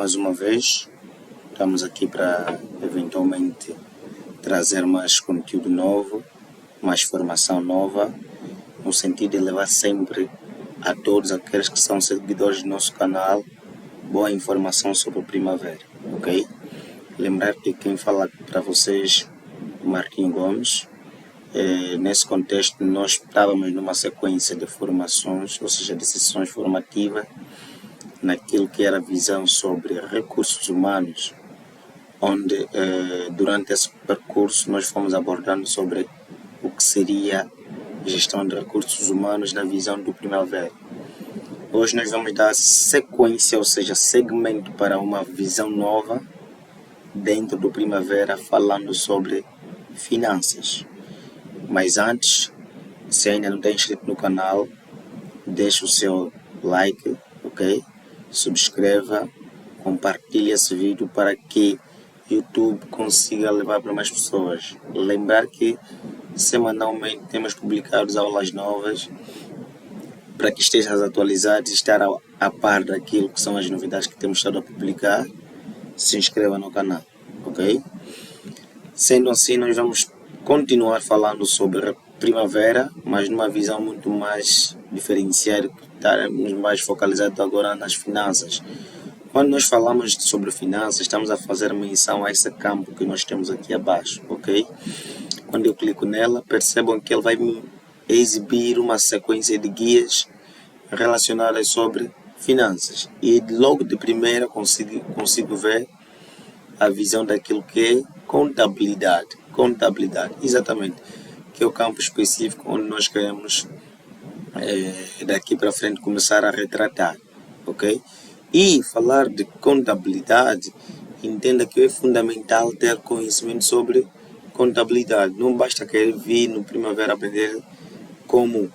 mais uma vez, estamos aqui para eventualmente trazer mais conteúdo novo, mais formação nova, no sentido de levar sempre a todos aqueles que são seguidores do nosso canal boa informação sobre o Primavera, ok? Lembrar que quem fala para vocês é Marquinho Gomes. Nesse contexto nós estávamos numa sequência de formações, ou seja, de sessões formativas, naquilo que era a visão sobre recursos humanos, onde durante esse percurso nós fomos abordando sobre o que seria gestão de recursos humanos na visão do Primavera. Hoje nós vamos dar sequência, ou seja, segmento para uma visão nova dentro do Primavera, falando sobre finanças. Mas antes, se ainda não está inscrito no canal, deixe o seu like, ok? Subscreva, compartilhe esse vídeo para que YouTube consiga levar para mais pessoas. Lembrar que semanalmente temos publicado aulas novas para que estejas atualizado e estar a par daquilo que são as novidades que temos estado a publicar. Se inscreva no canal, ok? Sendo assim, nós vamos continuar falando sobre Primavera, mas numa visão muito mais diferenciada, estaremos mais focalizados agora nas finanças. Quando nós falamos sobre finanças, estamos a fazer menção a esse campo que nós temos aqui abaixo, ok? Quando eu clico nela, percebam que ele vai me exibir uma sequência de guias relacionadas sobre finanças. E logo de primeira consigo ver a visão daquilo que é contabilidade. Contabilidade, exatamente, que é o campo específico onde nós queremos daqui para frente começar a retratar, ok? E falar de contabilidade, entenda que é fundamental ter conhecimento sobre contabilidade. Não basta querer vir no Primavera aprender como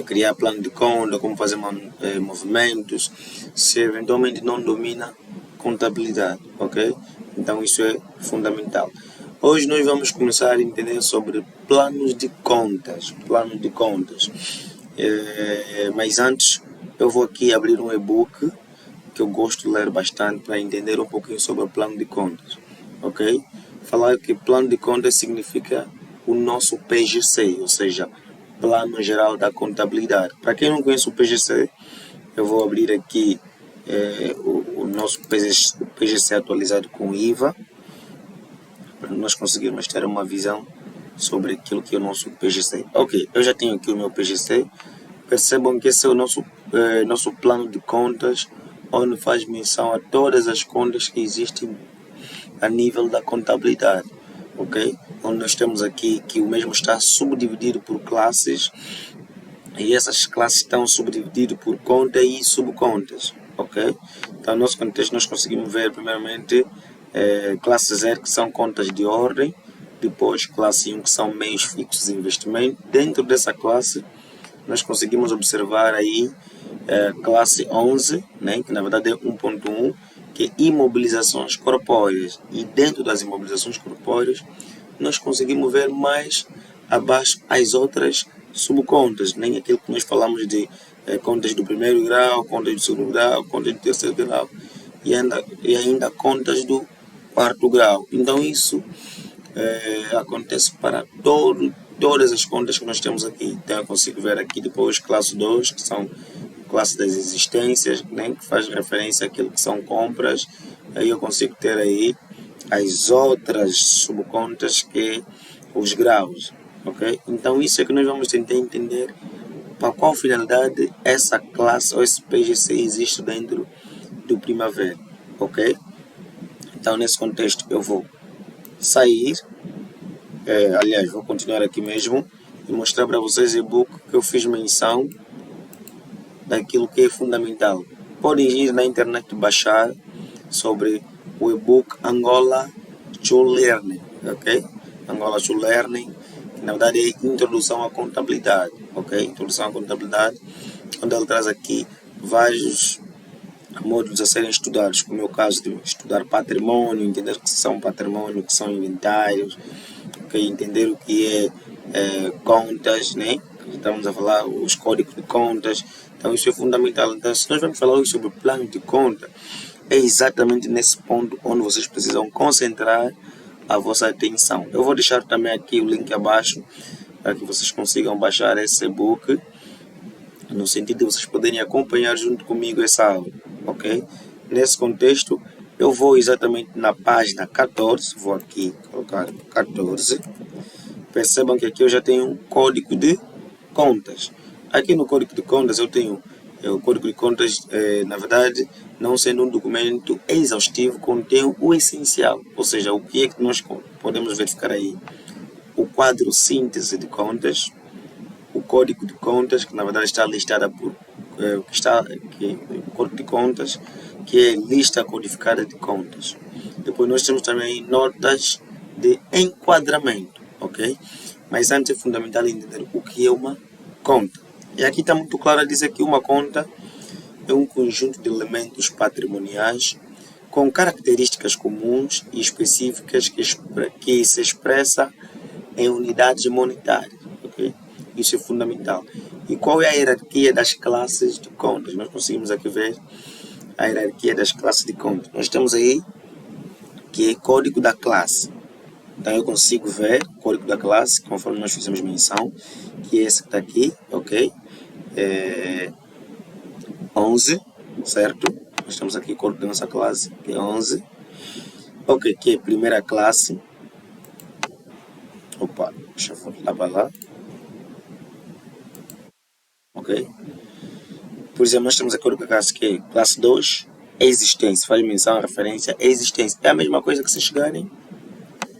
criar plano de conta, como fazer movimentos, se eventualmente não domina contabilidade, ok? Então isso é fundamental. Hoje nós vamos começar a entender sobre planos de contas, mas antes eu vou aqui abrir um e-book que eu gosto de ler bastante para entender um pouquinho sobre o plano de contas, ok? Falar que plano de contas significa o nosso PGC, ou seja, Plano Geral da Contabilidade. Para quem não conhece o PGC, eu vou abrir aqui o nosso PGC atualizado com IVA, para nós conseguirmos ter uma visão sobre aquilo que é o nosso PGC. Ok, eu já tenho aqui o meu PGC. Percebam que esse é o nosso plano de contas, onde faz menção a todas as contas que existem a nível da contabilidade, ok? Onde nós temos aqui que o mesmo está subdividido por classes, e essas classes estão subdivididas por conta e subcontas, ok? Então, no nosso contexto, nós conseguimos ver primeiramente classe 0, que são contas de ordem, depois classe 1, que são meios fixos de investimento. Dentro dessa classe, nós conseguimos observar aí classe 11, né, que na verdade é 1.1, que é imobilizações corpóreas. E dentro das imobilizações corpóreas, nós conseguimos ver mais abaixo as outras subcontas, nem aquilo que nós falamos de contas do primeiro grau, contas do segundo grau, contas do terceiro grau e ainda contas do quarto grau. Então isso acontece para todas as contas que nós temos aqui. Então eu consigo ver aqui depois classe 2, que são classe das existências, né, que faz referência àquilo que são compras. Aí eu consigo ter aí as outras subcontas, que os graus, ok? Então isso é que nós vamos tentar entender para qual finalidade essa classe ou esse PGC existe dentro do Primavera, ok? Então nesse contexto eu vou sair, aliás vou continuar aqui mesmo e mostrar para vocês o e-book que eu fiz menção daquilo que é fundamental. Podem ir na internet baixar sobre o e-book Angola to Learning, ok? Angola to Learning, que na verdade é Introdução à Contabilidade, ok? Introdução à Contabilidade, onde ele traz aqui vários módulos a serem estudados, como é o caso de estudar patrimônio, entender o que são patrimônio, o que são inventários, okay? Entender o que é contas, né? Estamos a falar os códigos de contas. Então isso é fundamental. Então se nós vamos falar hoje sobre plano de conta, é exatamente nesse ponto onde vocês precisam concentrar a vossa atenção. Eu vou deixar também aqui o link abaixo para que vocês consigam baixar esse e-book, no sentido de vocês poderem acompanhar junto comigo essa aula, ok? Nesse contexto, eu vou exatamente na página 14, vou aqui colocar 14, percebam que aqui eu já tenho um código de contas. Aqui no código de contas eu tenho o código de contas, na verdade, não sendo um documento exaustivo, contém o essencial, ou seja, o que é que nós podemos verificar aí? O quadro síntese de contas, o código de contas, que na verdade está listada por o código de contas, que é lista codificada de contas. Depois nós temos também notas de enquadramento, ok? Mas antes é fundamental entender o que é uma conta. E aqui está muito claro a dizer que uma conta é um conjunto de elementos patrimoniais com características comuns e específicas que se expressa em unidades monetárias, ok? Isso é fundamental. E qual é a hierarquia das classes de contas? Nós conseguimos aqui ver a hierarquia das classes de contas. Nós temos aí que é código da classe. Então eu consigo ver o código da classe, conforme nós fizemos menção, que é esse que está aqui, ok? 11, certo? Nós temos aqui o código da nossa classe, que é 11. Ok, que é primeira classe. Opa, deixa eu voltar para lá. Ok? Por exemplo, nós temos aqui o classe que é classe 2, existência, faz menção, referência, existência. É a mesma coisa que se chegarem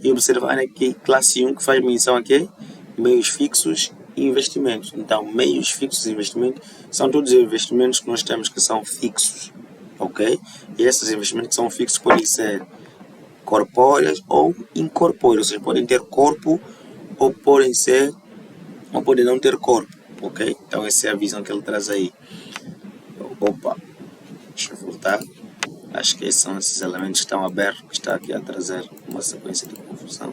e observarem aqui classe 1, que faz menção aqui, meios fixos e investimentos. Então, meios fixos e investimentos são todos os investimentos que nós temos que são fixos, ok? E esses investimentos que são fixos podem ser corpóreos ou incorpóreos, ou seja, podem ter corpo ou podem não ter corpo, ok? Então essa é a visão que ele traz aí. Opa, deixa eu voltar. Acho que são esses elementos que estão abertos, que está aqui a trazer uma sequência de confusão.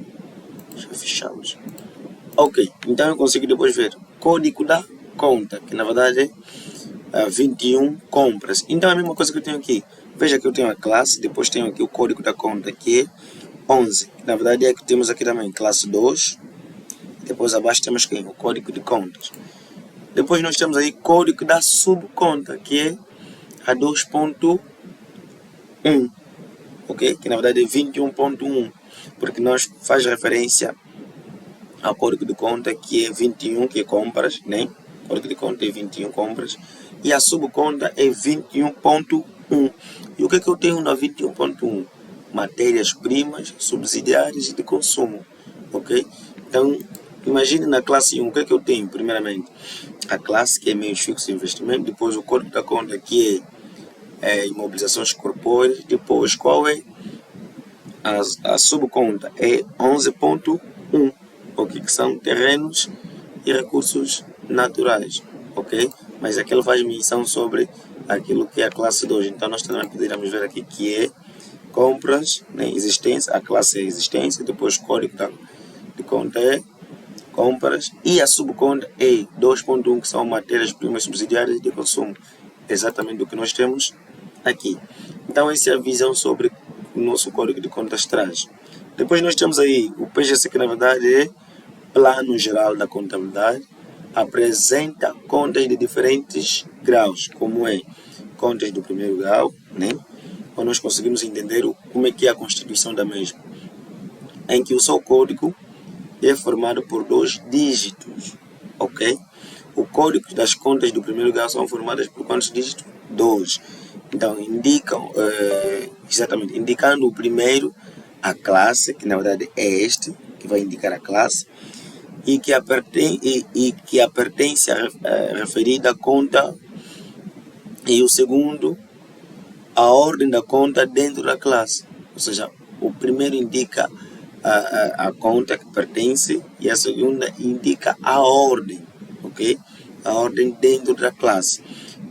Deixa eu fechá-los. Ok, então eu consigo depois ver código da conta, que na verdade é 21 compras. Então é a mesma coisa que eu tenho aqui. Veja que eu tenho a classe, depois tenho aqui o código da conta, que é 11. Na verdade é que temos aqui também classe 2. Depois abaixo temos aqui o código de contas. Depois nós temos aí código da subconta, que é a 2.1, ok? Que na verdade é 21.1, porque nós faz referência ao código de conta que é 21, que é compras, né? O código de conta é 21 compras, e a subconta é 21.1. E o que é que eu tenho na 21.1? Matérias-primas, subsidiárias e de consumo, ok? Então, imagine na classe 1, o que é que eu tenho? Primeiramente, a classe, que é meios fixos de investimento, depois o código da conta, que é imobilizações corpóreas, depois qual é a subconta? É 11.1, ok? Que são terrenos e recursos naturais, ok? Mas aqui ele faz menção sobre aquilo que é a classe 2, então nós também poderíamos ver aqui que é compras, né? Existência, a classe é existência, depois o código de conta é compras, e a subconta é 2.1, que são matérias-primas subsidiárias de consumo, exatamente o que nós temos aqui. Então essa é a visão sobre o nosso código de contas traz. Depois nós temos aí o PGC, que na verdade é Plano Geral da Contabilidade, apresenta contas de diferentes graus, como é contas do primeiro grau, né? Onde nós conseguimos entender como é que é a constituição da mesma, em que o seu código é formado por 2 dígitos, ok? O código das contas do primeiro grau são formadas por quantos dígitos? 2. Então, indicam, exatamente, indicando o primeiro, a classe, que na verdade é este, que vai indicar a classe, e que a pertence à referida conta, e o segundo, a ordem da conta dentro da classe. Ou seja, o primeiro indica a conta que pertence e a segunda indica a ordem, ok? A ordem dentro da classe.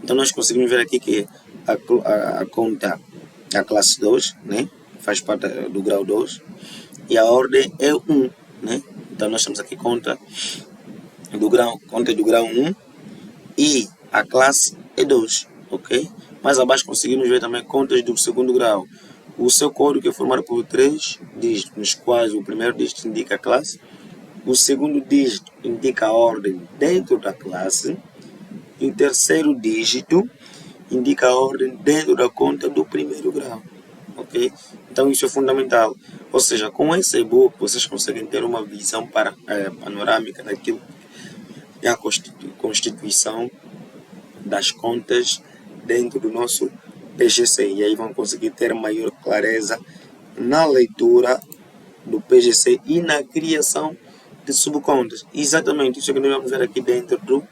Então nós conseguimos ver aqui que a conta da classe 2, né? Faz parte do grau 2, e a ordem é 1, né? Então nós temos aqui conta do grau 1 e a classe é 2, ok? Mais abaixo conseguimos ver também contas do segundo grau. O seu código é formado por 3 dígitos, nos quais o primeiro dígito indica a classe, o segundo dígito indica a ordem dentro da classe e o terceiro dígito indica a ordem dentro da conta do primeiro grau. Ok? Então isso é fundamental. Ou seja, com esse e-book vocês conseguem ter uma visão panorâmica daquilo que é a constituição das contas dentro do nosso PGC. E aí vão conseguir ter maior clareza na leitura do PGC e na criação de subcontas. Exatamente isso que nós vamos ver aqui dentro do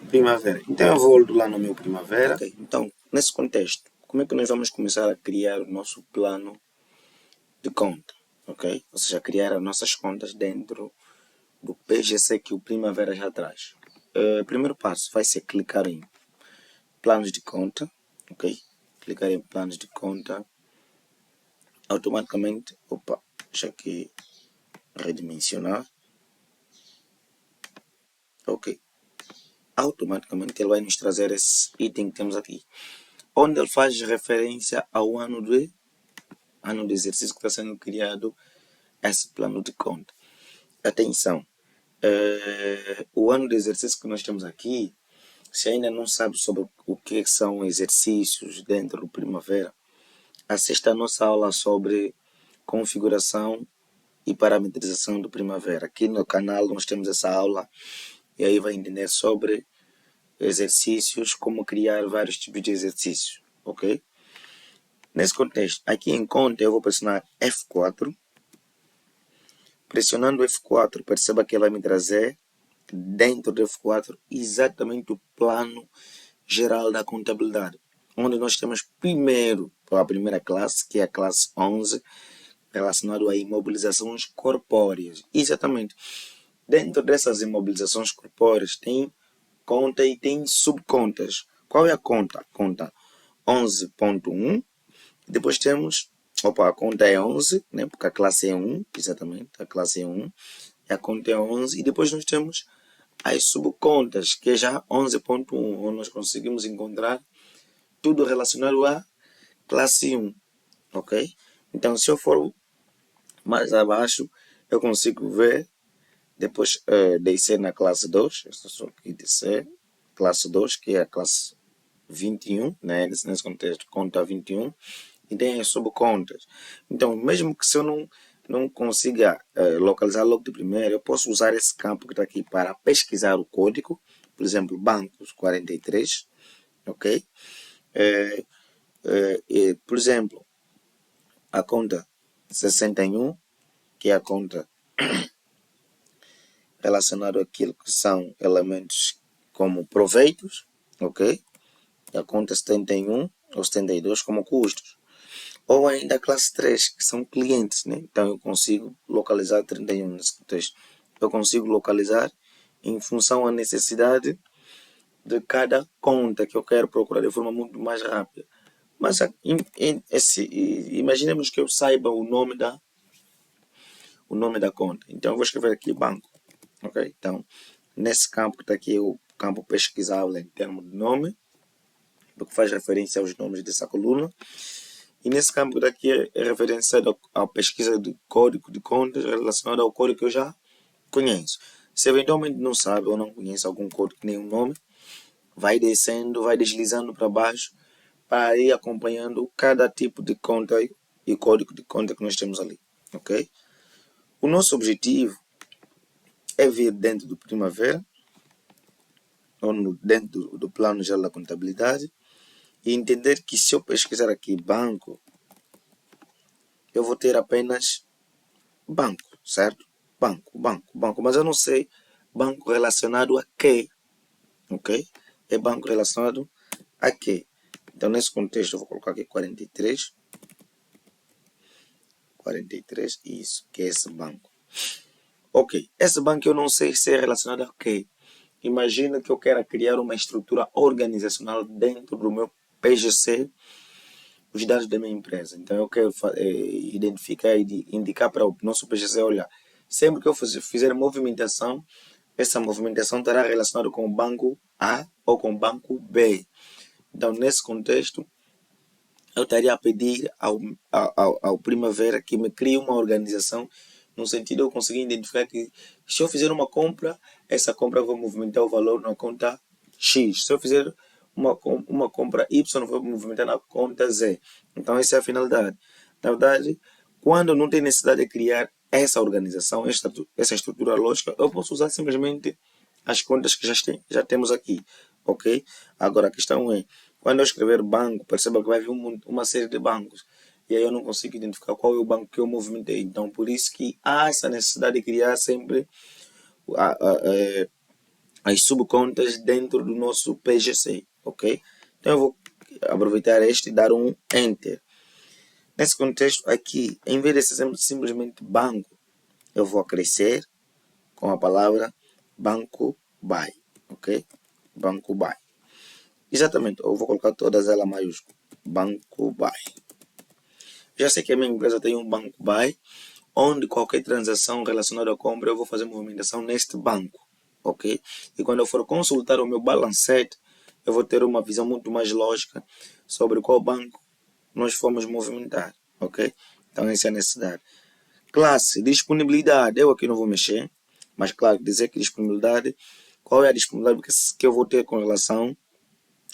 Primavera. Então eu volto lá no meu Primavera. Okay. Então, nesse contexto, como é que nós vamos começar a criar o nosso plano de conta? Ok? Ou seja, criar as nossas contas dentro do PGC que o Primavera já traz. Primeiro passo vai ser clicar em planos de conta, ok? Clicar em planos de conta, automaticamente, deixa aqui redimensionar, ok? Automaticamente ele vai nos trazer esse item que temos aqui, onde ele faz referência ao ano de exercício que está sendo criado esse plano de conta. Atenção, o ano de exercício que nós temos aqui, se ainda não sabe sobre o que são exercícios dentro do Primavera, assista a nossa aula sobre configuração e parametrização do Primavera. Aqui no canal nós temos essa aula e aí vai entender sobre exercícios, como criar vários tipos de exercícios, ok? Nesse contexto, aqui em conta eu vou pressionar F4. Pressionando F4, perceba que ele vai me trazer dentro do F4 exatamente o plano geral da contabilidade, onde nós temos primeiro a primeira classe, que é a classe 11, relacionado a imobilizações corpóreas. Exatamente. Dentro dessas imobilizações corpóreas tem conta e tem subcontas. Qual é a conta? Conta 11.1. Depois temos, a conta é 11, né? Porque a classe é 1, exatamente, a classe é 1. E a conta é 11. E depois nós temos as subcontas, que é já 11.1, onde nós conseguimos encontrar tudo relacionado à classe 1, ok? Então, se eu for mais abaixo, eu consigo ver, depois descer na classe 2, eu só aqui descer, classe 2, que é a classe 21, né? Nesse contexto, conta 21, e tem as subcontas. Então, mesmo que se eu não consiga localizar logo de primeiro, eu posso usar esse campo que está aqui para pesquisar o código, por exemplo, bancos 43, ok? Por exemplo, a conta 61, que é a conta relacionada àquilo que são elementos como proveitos, ok? E a conta 71 ou 72 como custos. Ou ainda a classe 3, que são clientes, né? Então eu consigo localizar 31 nesse contexto. Eu consigo localizar em função à necessidade de cada conta que eu quero procurar de forma muito mais rápida. Mas imaginemos que eu saiba o nome da conta. Então eu vou escrever aqui banco. Ok? Então, nesse campo que está aqui, o campo pesquisável em termos de nome, porque faz referência aos nomes dessa coluna. E nesse campo daqui é referenciado à pesquisa de código de contas relacionado ao código que eu já conheço. Se eventualmente não sabe ou não conhece algum código que nem um nome, vai descendo, vai deslizando para baixo para ir acompanhando cada tipo de conta e código de conta que nós temos ali. Ok? O nosso objetivo é vir dentro do Primavera, ou dentro do plano geral da contabilidade, e entender que se eu pesquisar aqui banco, eu vou ter apenas banco, certo? Banco, mas eu não sei banco relacionado a quê, ok? É banco relacionado a quê? Então, nesse contexto, eu vou colocar aqui 43, isso, que é esse banco. Ok, esse banco eu não sei se é relacionado a quê. Imagina que eu quero criar uma estrutura organizacional dentro do meu PGC, os dados da minha empresa. Então eu quero identificar e indicar para o nosso PGC, olha, sempre que eu fizer movimentação, essa movimentação estará relacionada com o banco A ou com o banco B. Então, nesse contexto, eu estaria a pedir ao Primavera que me crie uma organização, no sentido de eu conseguir identificar que se eu fizer uma compra, essa compra vai movimentar o valor na conta X. Se eu fizer uma compra Y, vai movimentar na conta Z. Então, essa é a finalidade. Na verdade, quando não tem necessidade de criar essa organização, essa estrutura lógica, eu posso usar simplesmente as contas que já temos aqui, ok? Agora, a questão é, quando eu escrever banco, perceba que vai vir uma série de bancos. E aí eu não consigo identificar qual é o banco que eu movimentei. Então, por isso que há essa necessidade de criar sempre as subcontas dentro do nosso PGC, ok? Então, eu vou aproveitar este e dar um Enter. Nesse contexto aqui, em vez de ser simplesmente banco, eu vou acrescer com a palavra banco by, ok? Banco by. Exatamente, eu vou colocar todas elas maiúsculas. Banco by. Já sei que a minha empresa tem um banco by, onde qualquer transação relacionada à compra eu vou fazer movimentação neste banco, ok? E quando eu for consultar o meu balance sheet, eu vou ter uma visão muito mais lógica sobre qual banco nós fomos movimentar, ok? Então essa é a necessidade. Classe, disponibilidade, eu aqui não vou mexer, mas claro, dizer que disponibilidade, qual é a disponibilidade que eu vou ter com relação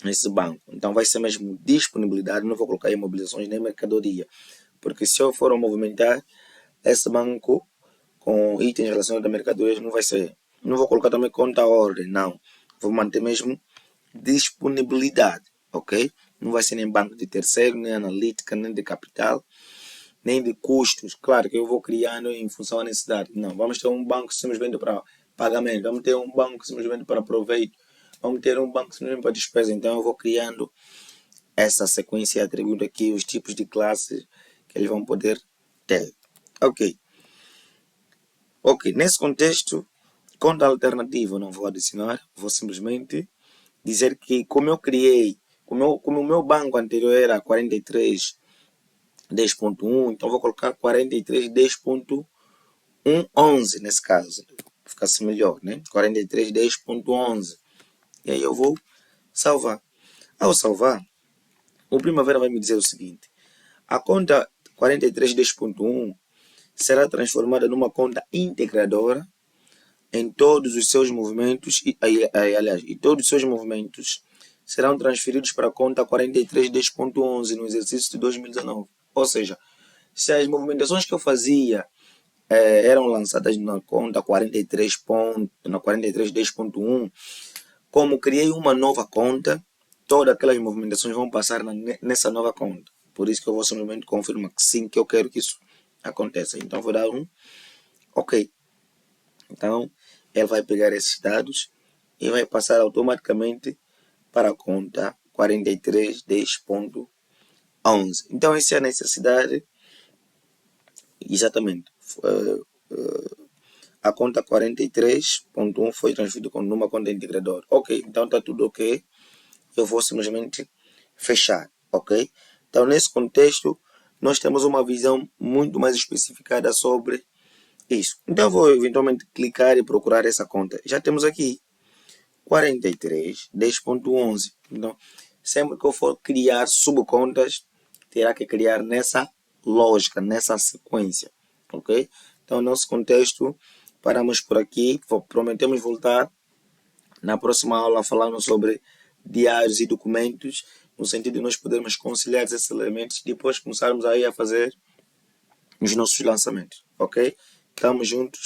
a esse banco. Então vai ser mesmo disponibilidade, não vou colocar imobilizações nem mercadoria, porque se eu for movimentar esse banco com itens relacionados a mercadorias, não vai ser, não vou colocar também conta ordem, não, vou manter mesmo disponibilidade, ok? Não vai ser nem banco de terceiro, nem analítica, nem de capital, nem de custos. Claro que eu vou criando em função da necessidade. Não, vamos ter um banco simplesmente para pagamento, vamos ter um banco simplesmente para proveito, vamos ter um banco simplesmente para despesa. Então eu vou criando essa sequência de atributos aqui, os tipos de classes que eles vão poder ter. Ok. Ok, nesse contexto, conta alternativa não vou adicionar, vou simplesmente dizer que como eu criei, como o meu banco anterior era 43.10.1, então vou colocar 43.10.11 nesse caso, ficasse melhor, né? 43.10.11. E aí eu vou salvar. Ao salvar, o Primavera vai me dizer o seguinte: a conta 43.10.1 será transformada numa conta integradora em todos os seus movimentos, aliás, e todos os seus movimentos serão transferidos para a conta 43.10.11 no exercício de 2019. Ou seja, se as movimentações que eu fazia eram lançadas na conta 43.10.1, como criei uma nova conta, todas aquelas movimentações vão passar nessa nova conta. Por isso que eu vou simplesmente confirmar que sim, que eu quero que isso aconteça. Então vou dar um OK. Então ele vai pegar esses dados e vai passar automaticamente para a conta 43.10.11. Então essa é a necessidade. Exatamente. A conta 43.1 foi transferida numa conta integradora. Ok, então está tudo ok. Eu vou simplesmente fechar, ok? Então nesse contexto nós temos uma visão muito mais especificada sobre isso. Então eu vou eventualmente clicar e procurar essa conta. Já temos aqui 43.10.11. Então sempre que eu for criar subcontas, terá que criar nessa lógica, nessa sequência, ok? Então nosso contexto, paramos por aqui. Prometemos voltar na próxima aula falando sobre diários e documentos, no sentido de nós podermos conciliar esses elementos e depois começarmos aí a fazer os nossos lançamentos, ok? Estamos juntos.